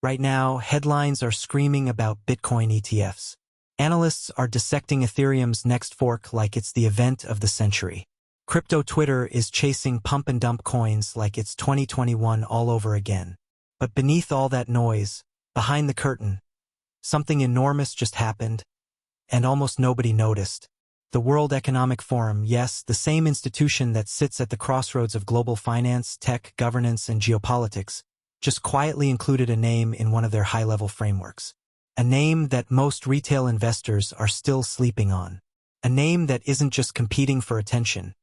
Right now, headlines are screaming about Bitcoin ETFs. Analysts are dissecting Ethereum's next fork like it's the event of the century. Crypto Twitter is chasing pump-and-dump coins like it's 2021 all over again. But beneath all that noise, behind the curtain, something enormous just happened, and almost nobody noticed. The World Economic Forum, yes, the same institution that sits at the crossroads of global finance, tech, governance, and geopolitics, just quietly included a name in one of their high-level frameworks. A name that most retail investors are still sleeping on. A name that isn't just competing for attention.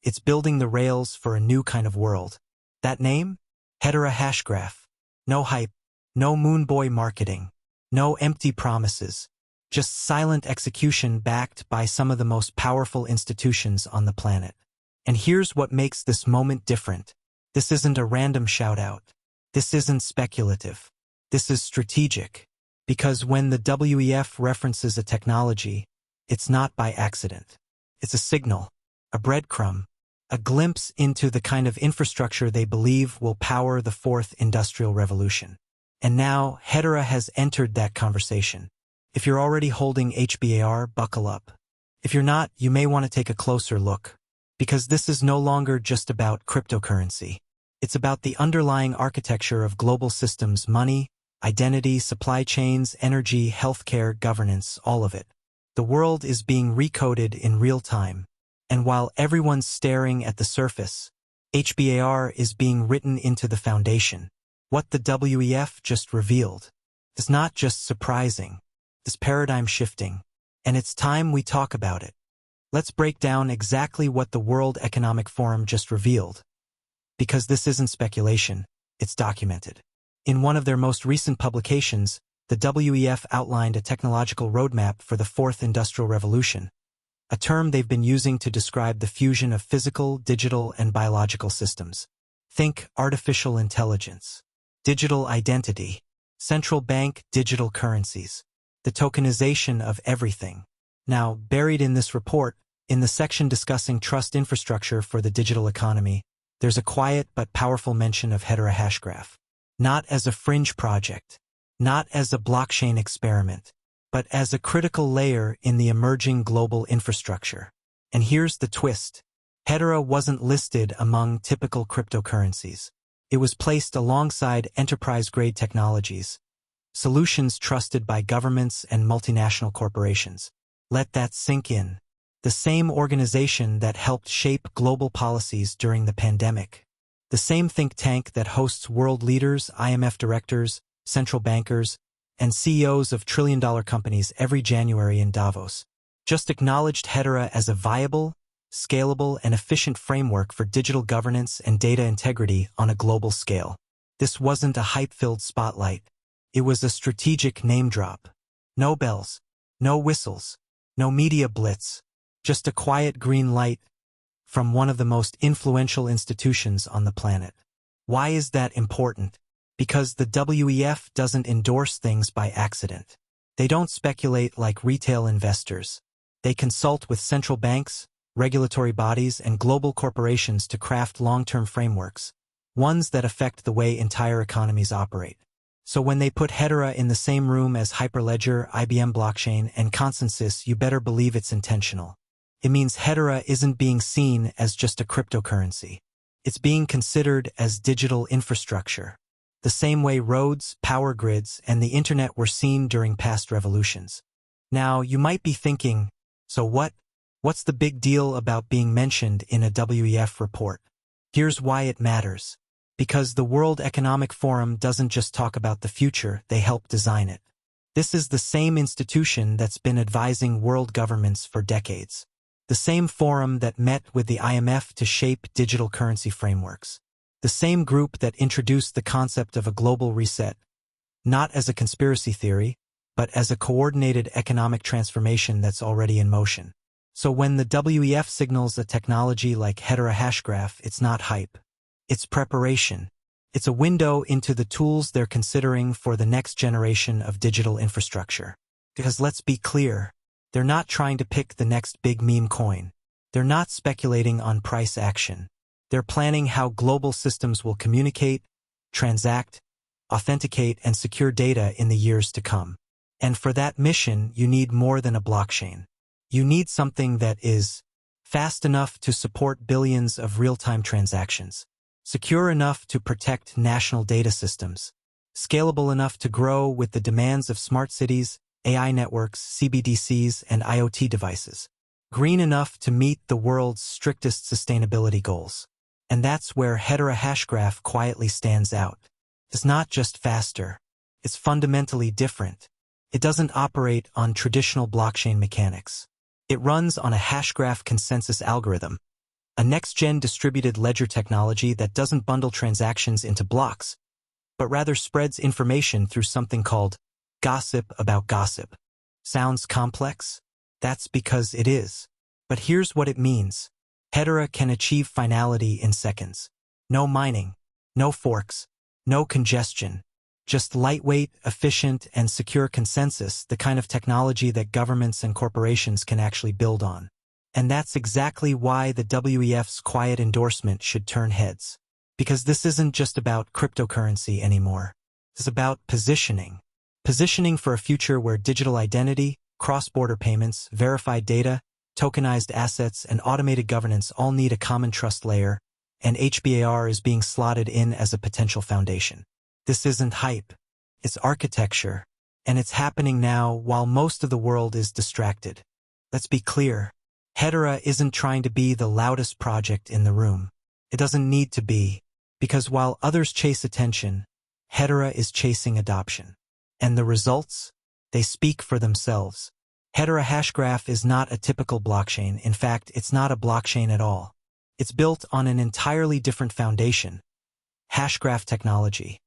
It's building the rails for a new kind of world. That name? Hedera Hashgraph. No hype, no moon boy marketing, no empty promises, just silent execution backed by some of the most powerful institutions on the planet. And here's what makes this moment different. This isn't a random shout-out. This isn't speculative. This is strategic. Because when the WEF references a technology, it's not by accident. It's a signal, a breadcrumb, a glimpse into the kind of infrastructure they believe will power the fourth industrial revolution. And now, Hedera has entered that conversation. If you're already holding HBAR, buckle up. If you're not, you may want to take a closer look. Because this is no longer just about cryptocurrency. It's about the underlying architecture of global systems, money, identity, supply chains, energy, healthcare, governance, all of it. The world is being recoded in real time. And while everyone's staring at the surface, HBAR is being written into the foundation. What the WEF just revealed is not just surprising, it's paradigm shifting, and it's time we talk about it. Let's break down exactly what the World Economic Forum just revealed, because this isn't speculation, it's documented. In one of their most recent publications, the WEF outlined a technological roadmap for the fourth industrial revolution, a term they've been using to describe the fusion of physical, digital, and biological systems. Think artificial intelligence, digital identity, central bank digital currencies, the tokenization of everything. Now, buried in this report, in the section discussing trust infrastructure for the digital economy, there's a quiet but powerful mention of Hedera Hashgraph. Not as a fringe project, not as a blockchain experiment, but as a critical layer in the emerging global infrastructure. And here's the twist. Hedera wasn't listed among typical cryptocurrencies. It was placed alongside enterprise-grade technologies, solutions trusted by governments and multinational corporations. Let that sink in. The same organization that helped shape global policies during the pandemic. The same think tank that hosts world leaders, IMF directors, central bankers, and CEOs of trillion-dollar companies every January in Davos, just acknowledged Hedera as a viable, scalable, and efficient framework for digital governance and data integrity on a global scale. This wasn't a hype-filled spotlight. It was a strategic name drop. No bells, no whistles, no media blitz, just a quiet green light from one of the most influential institutions on the planet. Why is that important? Because the WEF doesn't endorse things by accident. They don't speculate like retail investors. They consult with central banks, regulatory bodies, and global corporations to craft long-term frameworks, ones that affect the way entire economies operate. So when they put Hedera in the same room as Hyperledger, IBM Blockchain, and Consensus, you better believe it's intentional. It means Hedera isn't being seen as just a cryptocurrency. It's being considered as digital infrastructure. The same way roads, power grids, and the internet were seen during past revolutions. Now, you might be thinking, so what? What's the big deal about being mentioned in a WEF report? Here's why it matters. Because the World Economic Forum doesn't just talk about the future, they help design it. This is the same institution that's been advising world governments for decades. The same forum that met with the IMF to shape digital currency frameworks. The same group that introduced the concept of a global reset, not as a conspiracy theory, but as a coordinated economic transformation that's already in motion. So when the WEF signals a technology like Hedera Hashgraph, it's not hype. It's preparation. It's a window into the tools they're considering for the next generation of digital infrastructure. Because let's be clear, they're not trying to pick the next big meme coin. They're not speculating on price action. They're planning how global systems will communicate, transact, authenticate, and secure data in the years to come. And for that mission, you need more than a blockchain. You need something that is fast enough to support billions of real-time transactions, secure enough to protect national data systems, scalable enough to grow with the demands of smart cities, AI networks, CBDCs, and IoT devices, green enough to meet the world's strictest sustainability goals. And that's where Hedera Hashgraph quietly stands out. It's not just faster, it's fundamentally different. It doesn't operate on traditional blockchain mechanics. It runs on a hashgraph consensus algorithm, a next-gen distributed ledger technology that doesn't bundle transactions into blocks, but rather spreads information through something called gossip about gossip. Sounds complex? That's because it is. But here's what it means. Hedera can achieve finality in seconds. No mining, no forks, no congestion. Just lightweight, efficient, and secure consensus, the kind of technology that governments and corporations can actually build on. And that's exactly why the WEF's quiet endorsement should turn heads. Because this isn't just about cryptocurrency anymore. It's about positioning. Positioning for a future where digital identity, cross-border payments, verified data, tokenized assets, and automated governance all need a common trust layer, and HBAR is being slotted in as a potential foundation. This isn't hype. It's architecture. And it's happening now while most of the world is distracted. Let's be clear. Hedera isn't trying to be the loudest project in the room. It doesn't need to be. Because while others chase attention, Hedera is chasing adoption. And the results? They speak for themselves. Hedera Hashgraph is not a typical blockchain. In fact, it's not a blockchain at all. It's built on an entirely different foundation. Hashgraph technology.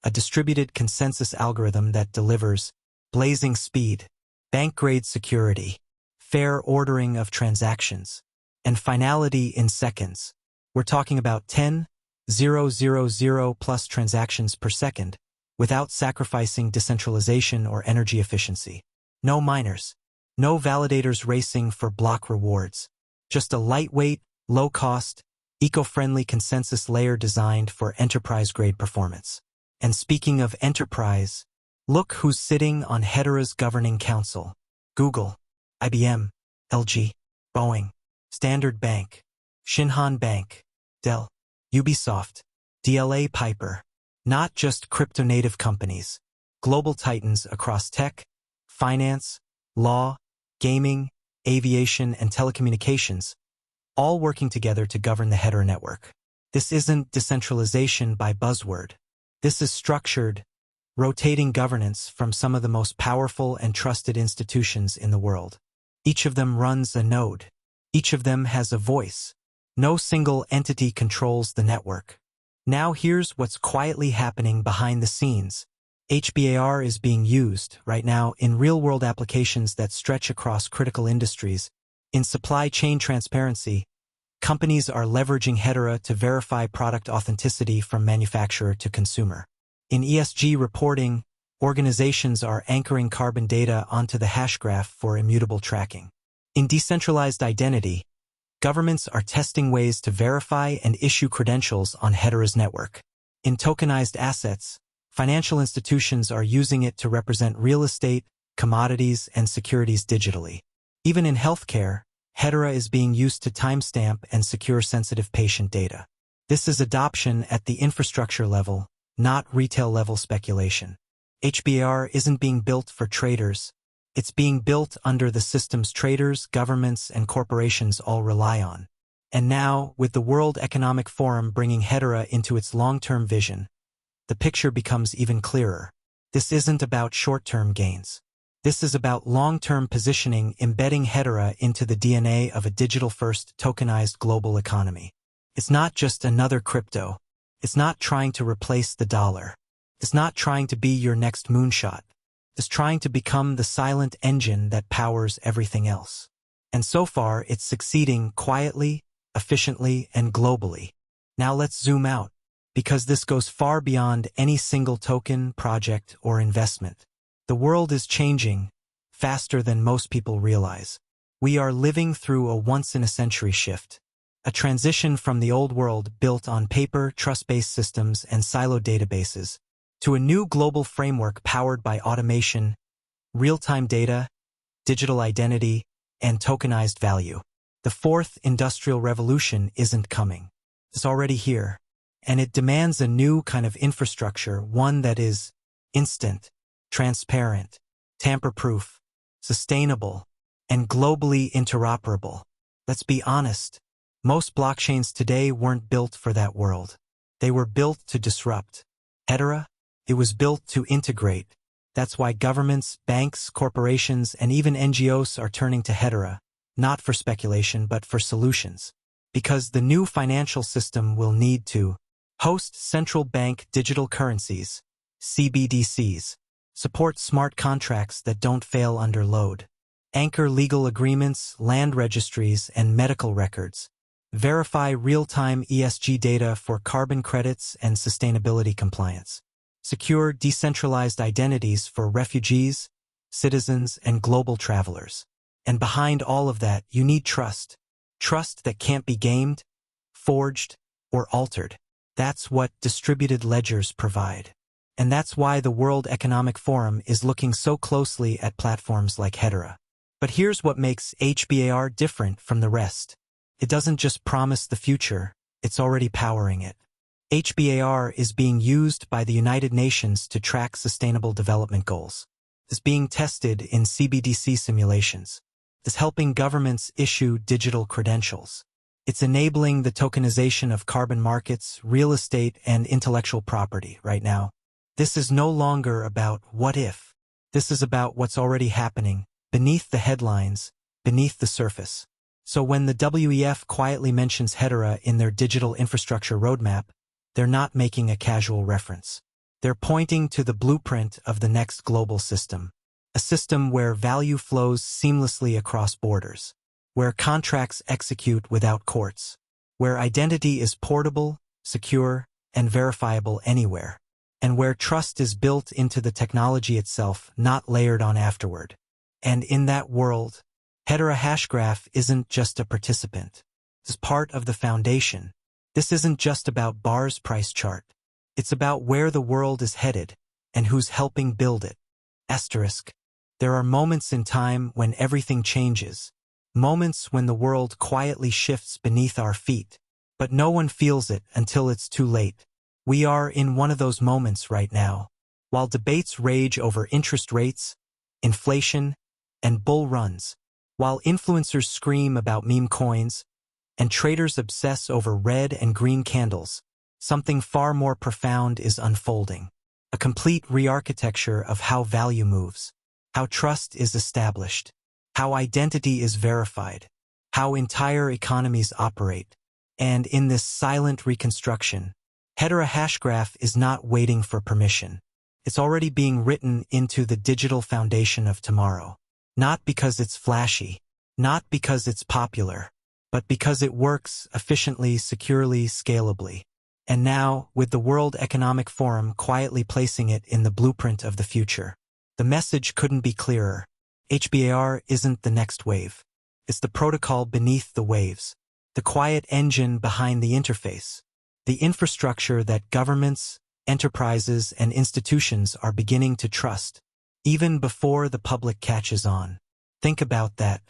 A distributed consensus algorithm that delivers blazing speed, bank-grade security, fair ordering of transactions, and finality in seconds. We're talking about 10,000 plus transactions per second without sacrificing decentralization or energy efficiency. No miners, no validators racing for block rewards. Just a lightweight, low-cost, eco-friendly consensus layer designed for enterprise-grade performance. And speaking of enterprise, look who's sitting on Hedera's Governing Council. Google, IBM, LG, Boeing, Standard Bank, Shinhan Bank, Dell, Ubisoft, DLA Piper. Not just crypto-native companies, global titans across tech, finance, law, gaming, aviation, and telecommunications, all working together to govern the Hedera network. This isn't decentralization by buzzword. This is structured, rotating governance from some of the most powerful and trusted institutions in the world. Each of them runs a node. Each of them has a voice. No single entity controls the network. Now here's what's quietly happening behind the scenes. HBAR is being used right now in real-world applications that stretch across critical industries. In supply chain transparency, companies are leveraging Hedera to verify product authenticity from manufacturer to consumer. In ESG reporting, organizations are anchoring carbon data onto the Hashgraph for immutable tracking. In decentralized identity, governments are testing ways to verify and issue credentials on Hedera's network. In tokenized assets, financial institutions are using it to represent real estate, commodities, and securities digitally. Even in healthcare, Hedera is being used to timestamp and secure sensitive patient data. This is adoption at the infrastructure level, not retail-level speculation. HBAR isn't being built for traders. It's being built under the systems traders, governments, and corporations all rely on. And now, with the World Economic Forum bringing Hedera into its long-term vision, the picture becomes even clearer. This isn't about short-term gains. This is about long-term positioning, embedding Hedera into the DNA of a digital-first, tokenized global economy. It's not just another crypto. It's not trying to replace the dollar. It's not trying to be your next moonshot. It's trying to become the silent engine that powers everything else. And so far, it's succeeding quietly, efficiently, and globally. Now let's zoom out, because this goes far beyond any single token, project, or investment. The world is changing faster than most people realize. We are living through a once-in-a-century shift, a transition from the old world built on paper, trust-based systems, and siloed databases, to a new global framework powered by automation, real-time data, digital identity, and tokenized value. The fourth industrial revolution isn't coming. It's already here, and it demands a new kind of infrastructure, one that is instant, transparent, tamper-proof, sustainable, and globally interoperable. Let's be honest, most blockchains today weren't built for that world. They were built to disrupt. Hedera? It was built to integrate. That's why governments, banks, corporations, and even NGOs are turning to Hedera, not for speculation but for solutions. Because the new financial system will need to host central bank digital currencies, CBDCs, support smart contracts that don't fail under load, anchor legal agreements, land registries, and medical records, verify real-time ESG data for carbon credits and sustainability compliance, secure decentralized identities for refugees, citizens, and global travelers. And behind all of that, you need trust. Trust that can't be gamed, forged, or altered. That's what distributed ledgers provide. And that's why the World Economic Forum is looking so closely at platforms like Hedera. But here's what makes HBAR different from the rest. It doesn't just promise the future, it's already powering it. HBAR is being used by the United Nations to track sustainable development goals. It's being tested in CBDC simulations. It's helping governments issue digital credentials. It's enabling the tokenization of carbon markets, real estate, and intellectual property right now. This is no longer about what if. This is about what's already happening, beneath the headlines, beneath the surface. So when the WEF quietly mentions Hedera in their digital infrastructure roadmap, they're not making a casual reference. They're pointing to the blueprint of the next global system. A system where value flows seamlessly across borders, where contracts execute without courts, where identity is portable, secure, and verifiable anywhere, and where trust is built into the technology itself, not layered on afterward. And in that world, Hedera Hashgraph isn't just a participant. It's part of the foundation. This isn't just about BAR's price chart. It's about where the world is headed and who's helping build it. Asterisk. There are moments in time when everything changes. Moments when the world quietly shifts beneath our feet. But no one feels it until it's too late. We are in one of those moments right now. While debates rage over interest rates, inflation, and bull runs, while influencers scream about meme coins, and traders obsess over red and green candles, something far more profound is unfolding. A complete re-architecture of how value moves, how trust is established, how identity is verified, how entire economies operate. And in this silent reconstruction, Hedera Hashgraph is not waiting for permission. It's already being written into the digital foundation of tomorrow. Not because it's flashy, not because it's popular, but because it works efficiently, securely, scalably. And now, with the World Economic Forum quietly placing it in the blueprint of the future, the message couldn't be clearer. HBAR isn't the next wave. It's the protocol beneath the waves, the quiet engine behind the interface, the infrastructure that governments, enterprises, and institutions are beginning to trust, even before the public catches on. Think about that.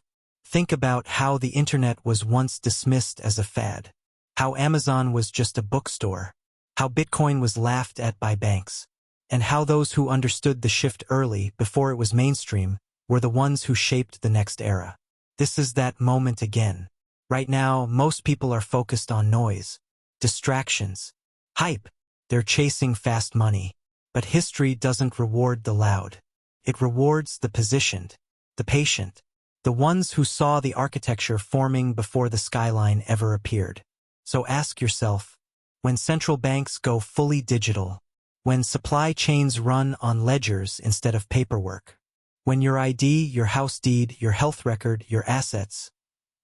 Think about how the internet was once dismissed as a fad, how Amazon was just a bookstore, how Bitcoin was laughed at by banks, and how those who understood the shift early, before it was mainstream, were the ones who shaped the next era. This is that moment again. Right now, most people are focused on noise, distractions, hype. They're chasing fast money. But history doesn't reward the loud. It rewards the positioned, the patient, the ones who saw the architecture forming before the skyline ever appeared. So ask yourself, when central banks go fully digital, when supply chains run on ledgers instead of paperwork, when your ID, your house deed, your health record, your assets,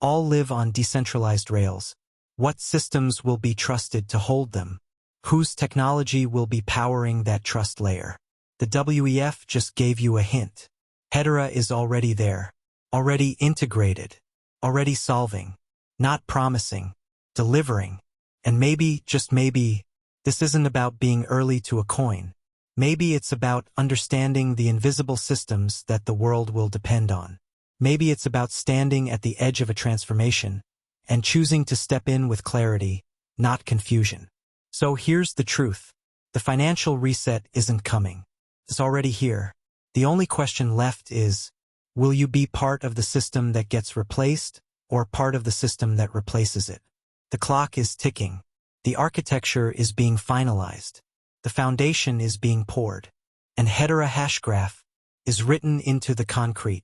all live on decentralized rails, what systems will be trusted to hold them? Whose technology will be powering that trust layer? The WEF just gave you a hint. Hedera is already there, already integrated, already solving, not promising, delivering. And maybe, just maybe, this isn't about being early to a coin. Maybe it's about understanding the invisible systems that the world will depend on. Maybe it's about standing at the edge of a transformation and choosing to step in with clarity, not confusion. So here's the truth. The financial reset isn't coming. It's already here. The only question left is, will you be part of the system that gets replaced or part of the system that replaces it? The clock is ticking. The architecture is being finalized. The foundation is being poured. And Hedera Hashgraph is written into the concrete.